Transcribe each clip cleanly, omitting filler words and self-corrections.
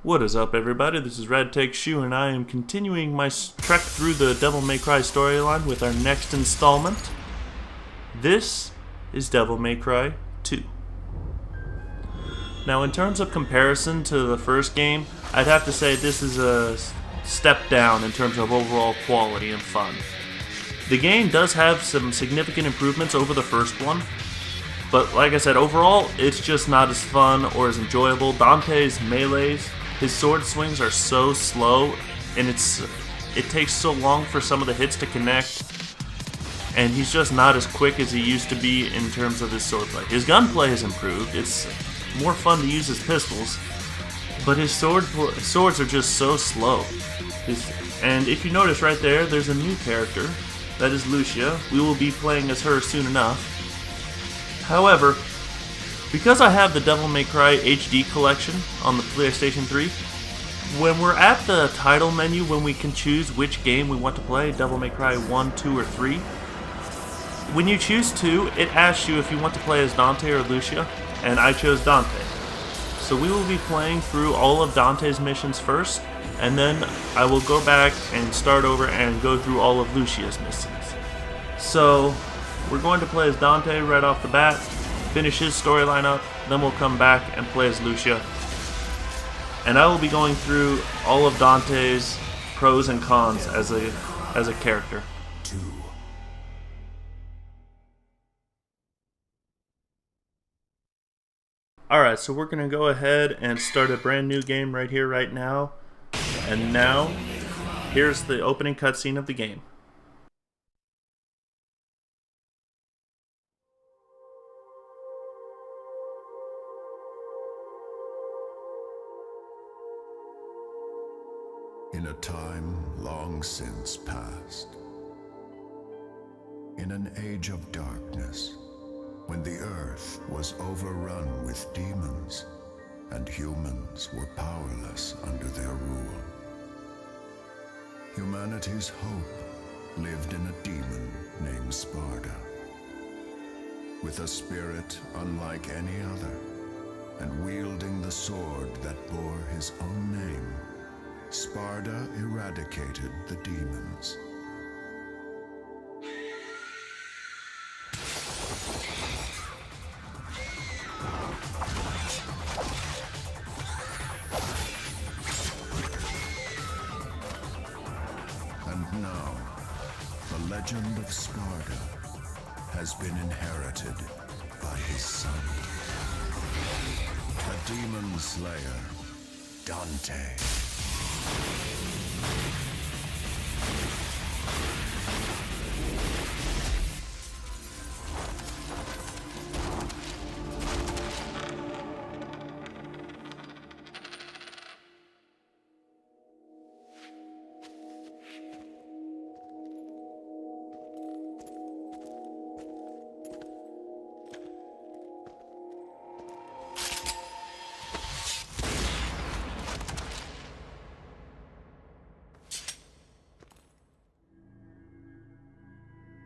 What is up, everybody? This is Red Take Shoe, and I am continuing my trek through the Devil May Cry storyline with our next installment. This is Devil May Cry 2. Now, in terms of comparison to the first game, I'd have to say this is a step down in terms of overall quality and fun. The game does have some significant improvements over the first one, but like I said, overall, it's just not as fun or as enjoyable. Dante's melees, his sword swings are so slow, and it takes so long for some of the hits to connect, and he's just not as quick as he used to be in terms of his swordplay. His gunplay has improved. It's more fun to use his pistols, but his swords are just so slow. And if you notice right there, there's a new character. That is Lucia. We will be playing as her soon enough. However, because I have the Devil May Cry HD collection on the PlayStation 3, when we're at the title menu, when we can choose which game we want to play, Devil May Cry 1, 2, or 3, when you choose 2, it asks you if you want to play as Dante or Lucia, and I chose Dante. So we will be playing through all of Dante's missions first, and then I will go back and start over and go through all of Lucia's missions. So we're going to play as Dante right off the bat, finish his storyline up, then we'll come back and play as Lucia. And I will be going through all of Dante's pros and cons as a character. Alright, so we're going to go ahead and start a brand new game right here, right now. And now, here's the opening cutscene of the game. In a time long since past, in an age of darkness, when the earth was overrun with demons and humans were powerless under their rule, humanity's hope lived in a demon named Sparda. With a spirit unlike any other, and wielding the sword that bore his own name, Sparda eradicated the demons. And now, the legend of Sparda has been inherited by his son, the demon slayer, Dante.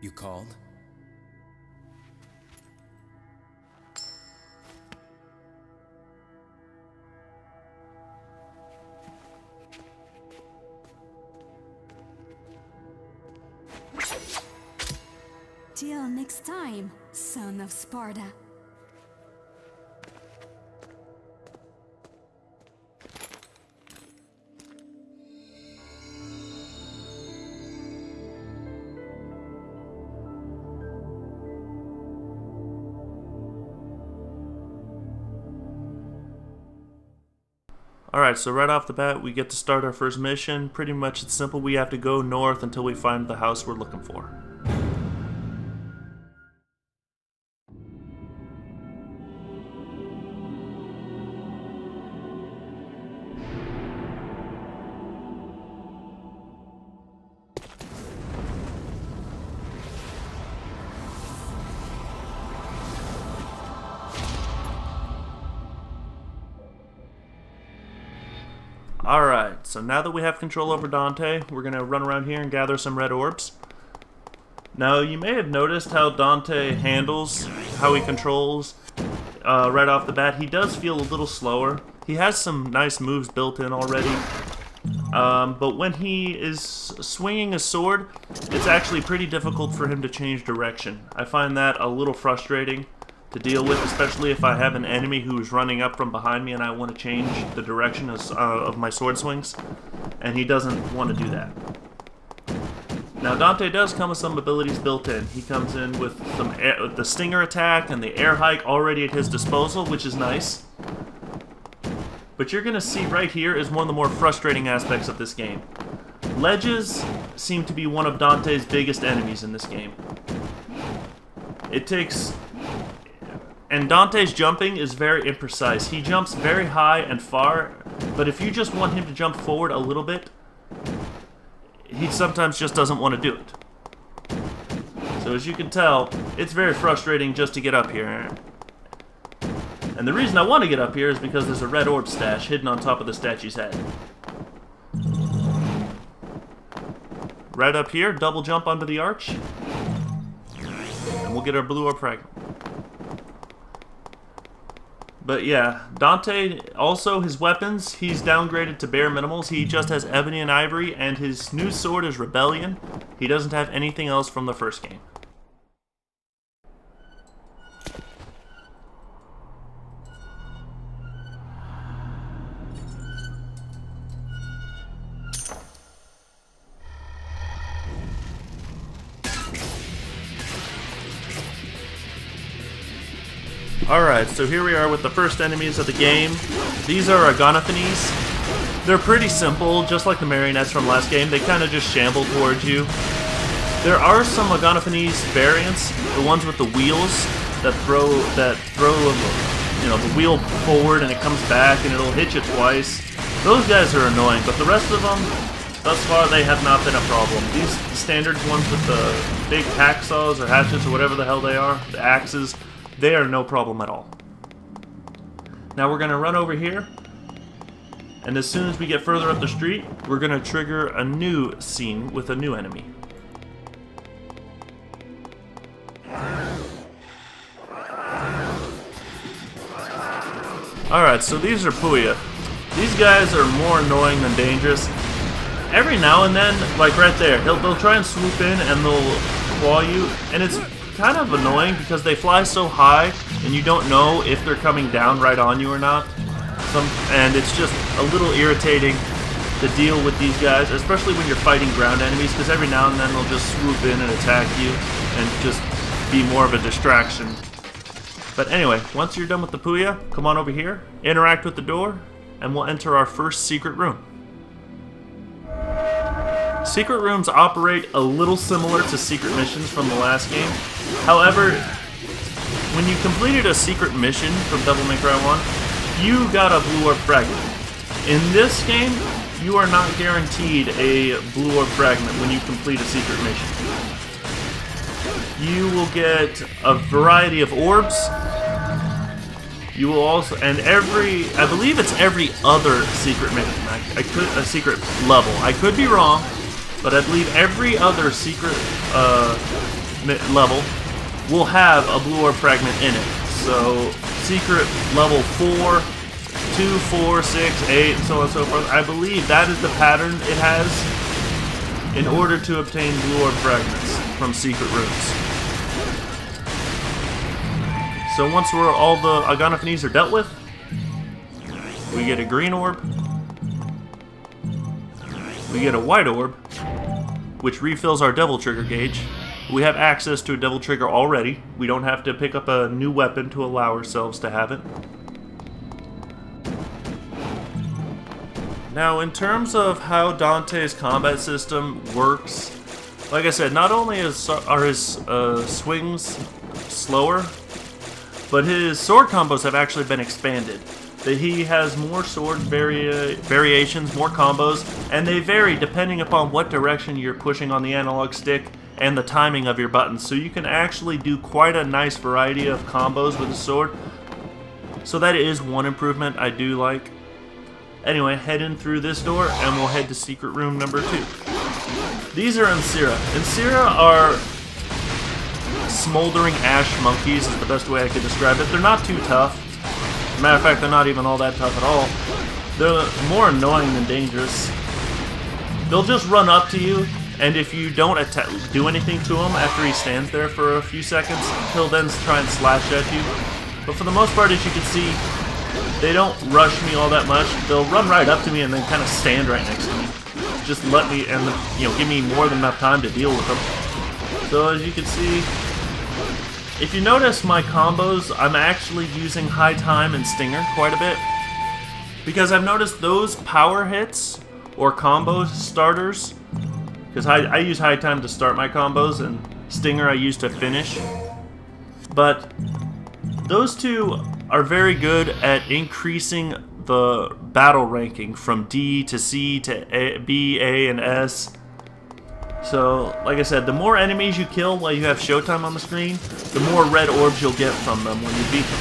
You called? Till next time, son of Sparda. Alright, so right off the bat, we get to start our first mission. Pretty much it's simple. We have to go north until we find the house we're looking for. Alright, so now that we have control over Dante, we're going to run around here and gather some red orbs. Now, you may have noticed how Dante handles, how he controls right off the bat. He does feel a little slower. He has some nice moves built in already. But when he is swinging a sword, it's actually pretty difficult for him to change direction. I find that a little frustrating to deal with, especially if I have an enemy who's running up from behind me and I want to change the direction of my sword swings, and he doesn't want to do that. Now Dante does come with some abilities built in. He comes in with the stinger attack and the air hike already at his disposal, which is nice. But you're going to see right here is one of the more frustrating aspects of this game. Ledges seem to be one of Dante's biggest enemies in this game. It takes... And Dante's jumping is very imprecise. He jumps very high and far, but if you just want him to jump forward a little bit, he sometimes just doesn't want to do it. So as you can tell, it's very frustrating just to get up here. And the reason I want to get up here is because there's a red orb stash hidden on top of the statue's head. Right up here, double jump onto the arch, and we'll get our blue orb fragment. But yeah, Dante, also his weapons, he's downgraded to bare minimals. He just has ebony and ivory, and his new sword is Rebellion. He doesn't have anything else from the first game. Alright, so here we are with the first enemies of the game. These are Agonophanes. They're pretty simple, just like the marionettes from last game. They kind of just shamble towards you. There are some Agonophanes variants, the ones with the wheels that throw you know, the wheel forward and it comes back and it'll hit you twice. Those guys are annoying, but the rest of them, thus far, they have not been a problem. These standard ones with the big hacksaws or hatchets or whatever the hell they are, the axes, they are no problem at all. Now we're going to run over here, and as soon as we get further up the street, we're going to trigger a new scene with a new enemy. Alright, so these are Puya. These guys are more annoying than dangerous. Every now and then, like right there, they'll try and swoop in and they'll claw you, and it's kind of annoying because they fly so high and you don't know if they're coming down right on you or not. And it's just a little irritating to deal with these guys, especially when you're fighting ground enemies, because every now and then they'll just swoop in and attack you and just be more of a distraction. But anyway, once you're done with the Puya, come on over here, interact with the door, and we'll enter our first secret room. Secret rooms operate a little similar to secret missions from the last game. However, when you completed a secret mission from Devil May Cry 1, you got a blue orb fragment. In this game, you are not guaranteed a blue orb fragment when you complete a secret mission. You will get a variety of orbs. You will also, and I believe it's every other secret mission. A secret level. I could be wrong, but I believe every other secret level will have a blue orb fragment in it. So, secret level 4, 2, 4, 6, 8, and so on and so forth. I believe that is the pattern it has in order to obtain blue orb fragments from secret rooms. So once all the Agonophanes are dealt with, we get a green orb, we get a white orb, which refills our devil trigger gauge. We have access to a devil trigger already. We don't have to pick up a new weapon to allow ourselves to have it. Now, in terms of how Dante's combat system works, like I said, not only are his swings slower, but his sword combos have actually been expanded. That he has more sword variations, more combos, and they vary depending upon what direction you're pushing on the analog stick and the timing of your buttons. So you can actually do quite a nice variety of combos with the sword. So that is one improvement I do like. Anyway, head in through this door and we'll head to secret room number 2. These are Ensira. Ensira are smoldering ash monkeys is the best way I could describe it. They're not too tough. Matter of fact, they're not even all that tough at all. They're more annoying than dangerous. They'll just run up to you, and if you don't do anything to him after he stands there for a few seconds, he'll then try and slash at you. But for the most part, as you can see, they don't rush me all that much. They'll run right up to me and then kind of stand right next to me. Just let me, and give me more than enough time to deal with them. So as you can see, if you notice my combos, I'm actually using High Time and Stinger quite a bit. Because I've noticed those power hits, or combo starters, because I use High Time to start my combos, and Stinger I use to finish. But those two are very good at increasing the battle ranking from D to C to A, B, A, and S. So, like I said, the more enemies you kill while you have Showtime on the screen, the more red orbs you'll get from them when you beat them.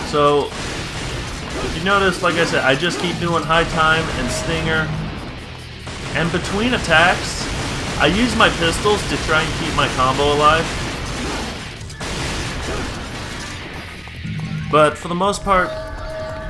So, if you notice, like I said, I just keep doing High Time and Stinger. And between attacks, I use my pistols to try and keep my combo alive. But for the most part,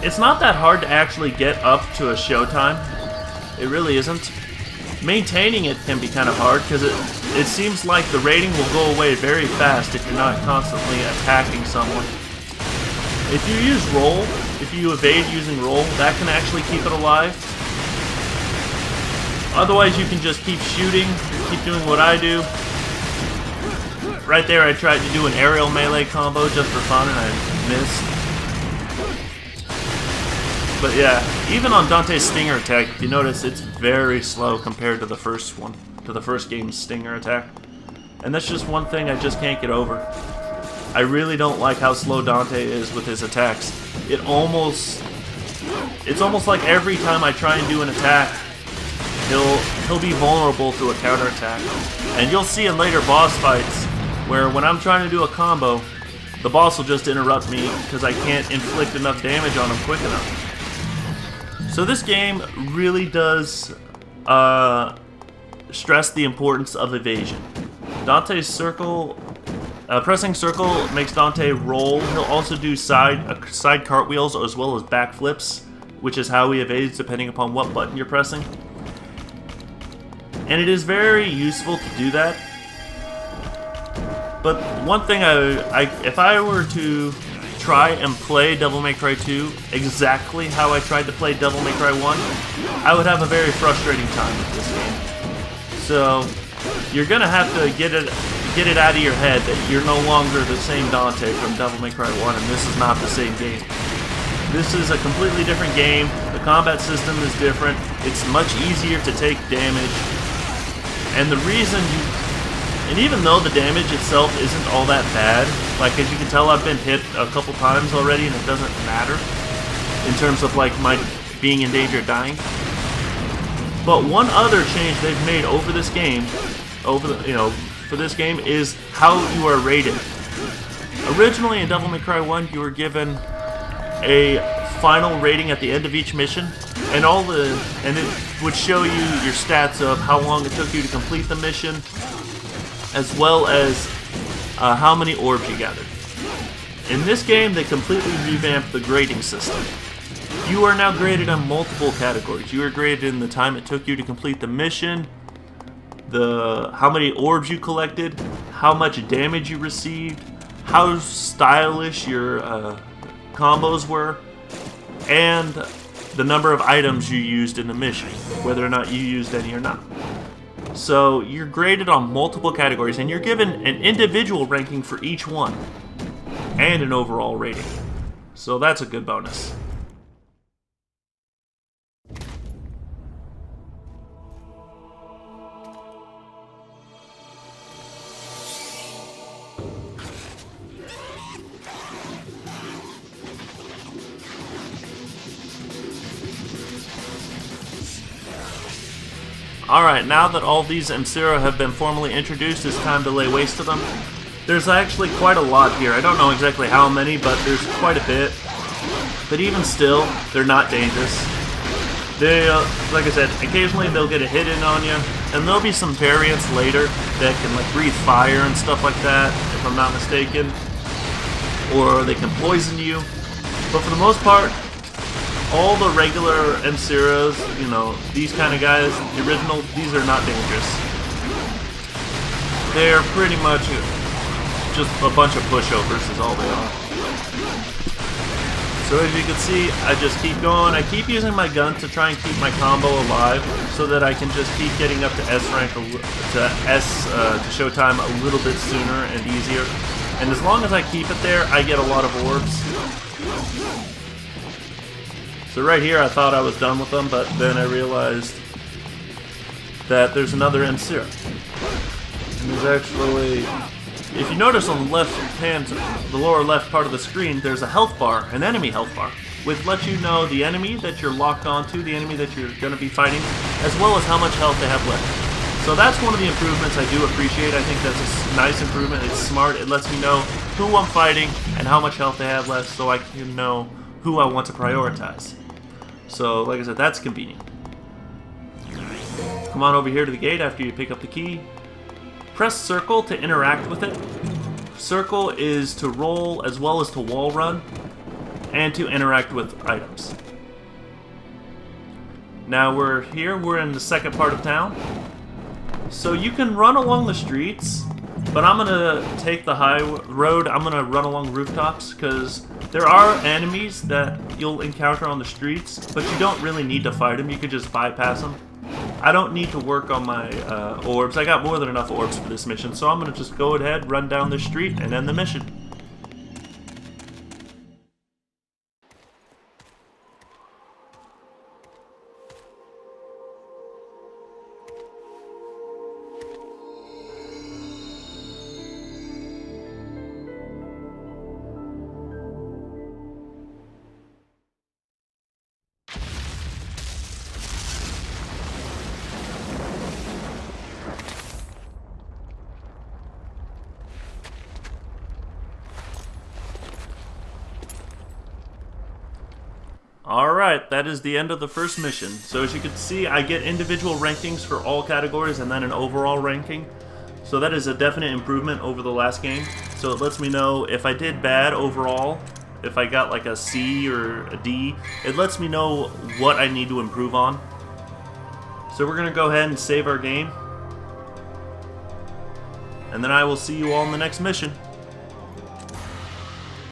it's not that hard to actually get up to a Showtime. It really isn't. Maintaining it can be kind of hard because it seems like the rating will go away very fast if you're not constantly attacking someone. If you use roll, if you evade using roll, that can actually keep it alive. Otherwise, you can just keep shooting, keep doing what I do. Right there, I tried to do an aerial melee combo just for fun and I missed. But yeah, even on Dante's Stinger attack, if you notice, it's very slow compared to the first one, to the first game's Stinger attack. And that's just one thing I just can't get over. I really don't like how slow Dante is with his attacks. It's almost like every time I try and do an attack, he'll be vulnerable to a counterattack. And you'll see in later boss fights where when I'm trying to do a combo, the boss will just interrupt me because I can't inflict enough damage on him quick enough. So this game really does stress the importance of evasion. Dante's circle, pressing circle makes Dante roll. He'll also do side cartwheels as well as backflips, which is how he evades depending upon what button you're pressing. And it is very useful to do that. But one thing if I were to try and play Devil May Cry 2 exactly how I tried to play Devil May Cry 1, I would have a very frustrating time with this game. So you're gonna have to get it out of your head that you're no longer the same Dante from Devil May Cry 1, and this is not the same game. This is a completely different game. The combat system is different. It's much easier to take damage. And the reason and even though the damage itself isn't all that bad, like as you can tell, I've been hit a couple times already and it doesn't matter in terms of like my being in danger of dying. But one other change they've made over this game, for this game, is how you are rated. Originally in Devil May Cry 1, you were given a final rating at the end of each mission, and it would show you your stats of how long it took you to complete the mission, as well as how many orbs you gathered. In this game, they completely revamped the grading system. You are now graded on multiple categories. You are graded in the time it took you to complete the mission, how many orbs you collected, how much damage you received, how stylish your combos were, and the number of items you used in the mission, whether or not you used any or not. So you're graded on multiple categories, and you're given an individual ranking for each one, and an overall rating. So that's a good bonus. Alright, now that all these Emsira have been formally introduced, it's time to lay waste to them. There's actually quite a lot here. I don't know exactly how many, but there's quite a bit. But even still, they're not dangerous. They, like I said, occasionally they'll get a hit in on you, and there'll be some variants later that can like breathe fire and stuff like that, if I'm not mistaken. Or they can poison you. But for the most part, all the regular M-Zeros, you know, these kind of guys, the original, these are not dangerous. They're pretty much just a bunch of pushovers is all they are. So as you can see, I just keep going. I keep using my gun to try and keep my combo alive so that I can just keep getting up to S rank, to showtime a little bit sooner and easier. And as long as I keep it there, I get a lot of orbs. So right here, I thought I was done with them, but then I realized that there's another M-Zero. And there's actually, if you notice on the left hand, the lower left part of the screen, there's a health bar, an enemy health bar, which lets you know the enemy that you're locked onto, the enemy that you're going to be fighting, as well as how much health they have left. So that's one of the improvements I do appreciate. I think that's a nice improvement. It's smart. It lets me know who I'm fighting and how much health they have left, so I can know who I want to prioritize. So, like I said, that's convenient. Come on over here to the gate after you pick up the key. Press circle to interact with it. Circle is to roll as well as to wall run and to interact with items. Now we're here, we're in the second part of town. So you can run along the streets, but I'm gonna take the high road. I'm gonna run along rooftops because there are enemies that you'll encounter on the streets, but you don't really need to fight them. You could just bypass them. I don't need to work on my orbs. I got more than enough orbs for this mission, so I'm gonna just go ahead, run down the street, and end the mission. Alright, that is the end of the first mission. So as you can see, I get individual rankings for all categories and then an overall ranking. So that is a definite improvement over the last game. So it lets me know if I did bad overall, if I got like a C or a D, it lets me know what I need to improve on. So we're going to go ahead and save our game. And then I will see you all in the next mission.